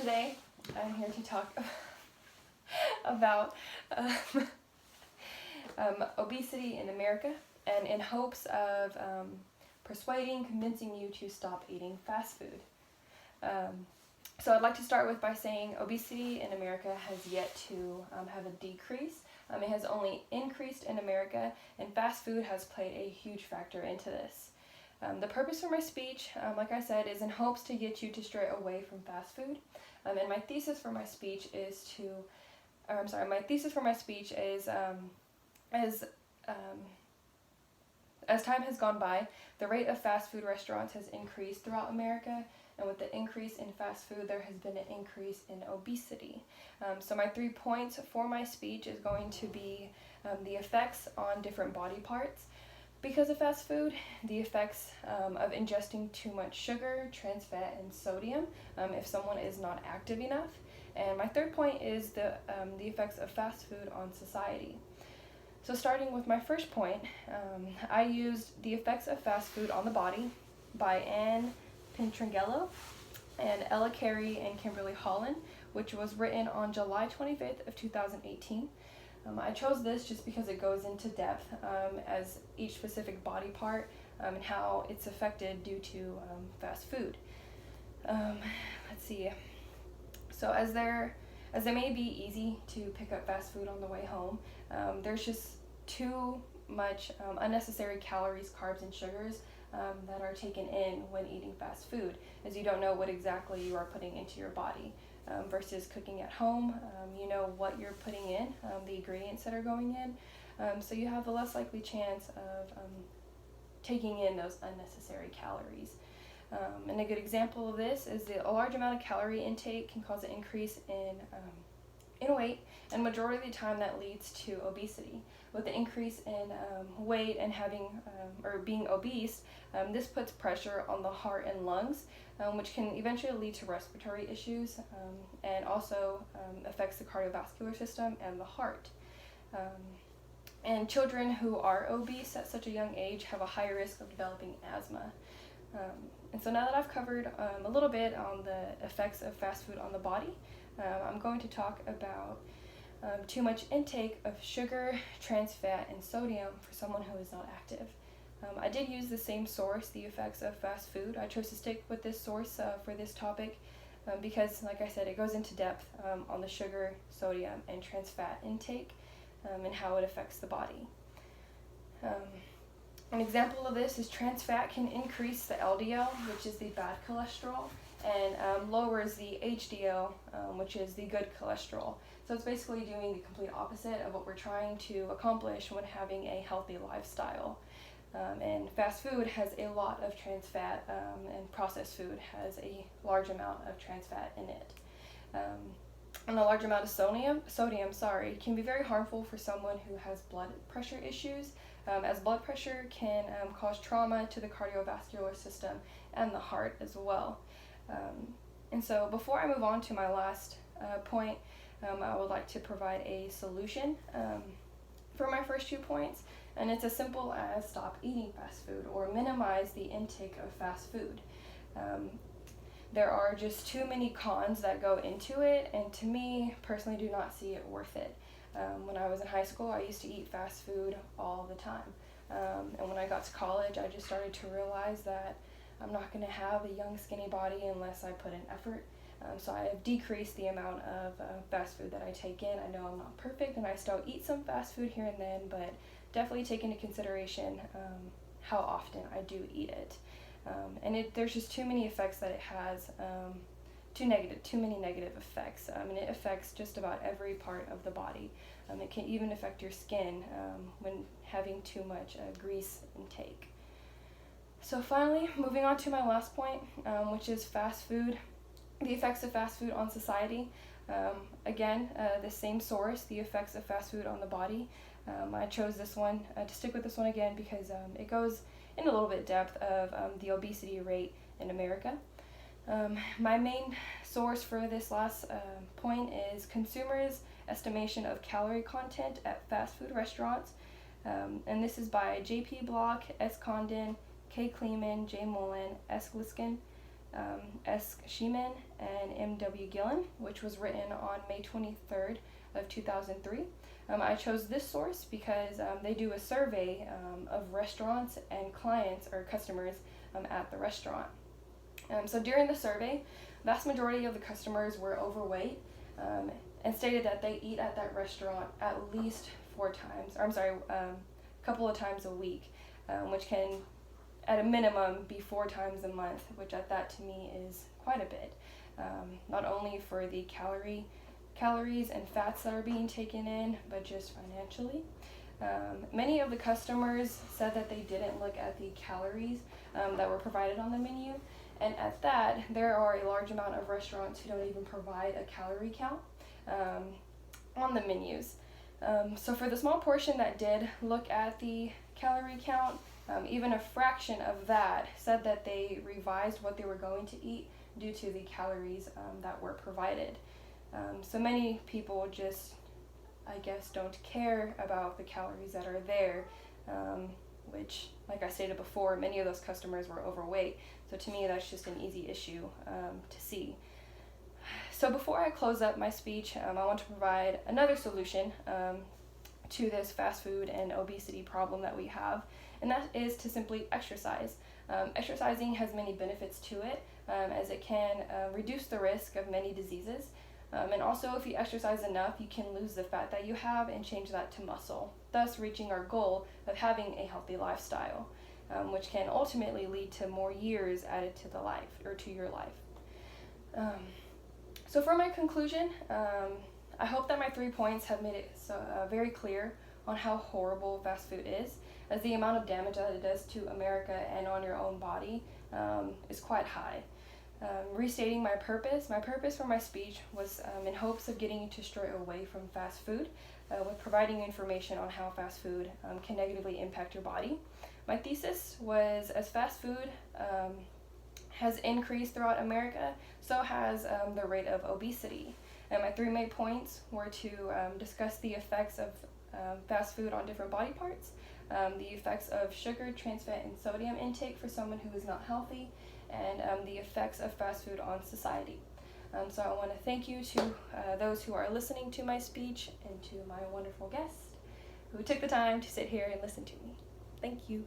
today I'm here to talk about obesity in America, and in hopes of convincing you to stop eating fast food. So I'd like to start with by saying obesity in America has yet to have a decrease. It has only increased in America, and fast food has played a huge factor into this. The purpose for my speech, like I said, is in hopes to get you to stray away from fast food. And my thesis for my speech is as time has gone by, the rate of fast food restaurants has increased throughout America, and with the increase in fast food, there has been an increase in obesity. So my 3 points for my speech is going to be the effects on different body parts because of fast food, the effects of ingesting too much sugar, trans fat, and sodium if someone is not active enough, and my 3rd point is the effects of fast food on society. So starting with my first point, I used The Effects of Fast Food on the Body by Anne Pietrangelo and Ella Carey and Kimberly Holland, which was written on July 25th of 2018. I chose this just because it goes into depth as each specific body part and how it's affected due to fast food. Let's see. So as it may be easy to pick up fast food on the way home, there's just too much unnecessary calories, carbs, and sugars that are taken in when eating fast food, as you don't know what exactly you are putting into your body. Versus cooking at home, you know what you're putting in, the ingredients that are going in, so you have a less likely chance of taking in those unnecessary calories. And a good example of this is that a large amount of calorie intake can cause an increase in weight, and majority of the time that leads to obesity. With the increase in weight and being obese, this puts pressure on the heart and lungs, which can eventually lead to respiratory issues, and also affects the cardiovascular system and the heart. And children who are obese at such a young age have a higher risk of developing asthma. And so now that I've covered a little bit on the effects of fast food on the body, I'm going to talk about too much intake of sugar, trans fat, and sodium for someone who is not active. I did use the same source, The Effects of Fast Food. I chose to stick with this source for this topic because, like I said, it goes into depth on the sugar, sodium, and trans fat intake and how it affects the body. An example of this is trans fat can increase the LDL, which is the bad cholesterol, and lowers the HDL, which is the good cholesterol. So it's basically doing the complete opposite of what we're trying to accomplish when having a healthy lifestyle. And fast food has a lot of trans fat, and processed food has a large amount of trans fat in it. And a large amount of sodium can be very harmful for someone who has blood pressure issues, as blood pressure can cause trauma to the cardiovascular system and the heart as well. And so before I move on to my last point, I would like to provide a solution for my first 2 points, and it's as simple as stop eating fast food or minimize the intake of fast food. There are just too many cons that go into it, and to me, personally, do not see it worth it. When I was in high school, I used to eat fast food all the time. And when I got to college, I just started to realize that I'm not going to have a young, skinny body unless I put in effort. So I have decreased the amount of fast food that I take in. I know I'm not perfect, and I still eat some fast food here and then, but definitely take into consideration how often I do eat it. And there's just too many effects that it has, too many negative effects. And it affects just about every part of the body. It can even affect your skin when having too much grease intake. So finally, moving on to my last point, which is fast food, the effects of fast food on society. Again, the same source, The Effects of Fast Food on the Body. I chose this one to stick with this one again because it goes in a little bit depth of the obesity rate in America. My main source for this last point is consumers' estimation of calorie content at fast food restaurants, and this is by J.P. Block, S. Condon, K. Kleeman, J. Mullen, S. Gliskin, S. Sheeman and M.W. Gillen, which was written on May 23rd of 2003. I chose this source because they do a survey of restaurants and clients or customers at the restaurant. So during the survey, vast majority of the customers were overweight and stated that they eat at that restaurant at least a couple of times a week, which can at a minimum be 4 times a month, which at that to me is quite a bit. Not only for the calories and fats that are being taken in, but just financially. Many of the customers said that they didn't look at the calories that were provided on the menu, and at that, there are a large amount of restaurants who don't even provide a calorie count on the menus. So for the small portion that did look at the calorie count, even a fraction of that said that they revised what they were going to eat due to the calories that were provided. So many people just, I guess, don't care about the calories that are there, which, like I stated before, many of those customers were overweight. So to me, that's just an easy issue to see. So before I close up my speech, I want to provide another solution to this fast food and obesity problem that we have, and that is to simply exercise. Exercising has many benefits to it, as it can reduce the risk of many diseases. And also, if you exercise enough, you can lose the fat that you have and change that to muscle, thus reaching our goal of having a healthy lifestyle, which can ultimately lead to more years added to the life or to your life. So for my conclusion, I hope that my 3 points have made it very clear on how horrible fast food is, as the amount of damage that it does to America and on your own body is quite high. Restating my purpose for my speech was in hopes of getting you to stray away from fast food, with providing information on how fast food can negatively impact your body. My thesis was, as fast food has increased throughout America, so has the rate of obesity. And my 3 main points were to discuss the effects of fast food on different body parts, the effects of sugar, trans fat, and sodium intake for someone who is not healthy, and the effects of fast food on society. So I want to thank you to those who are listening to my speech and to my wonderful guest who took the time to sit here and listen to me. Thank you.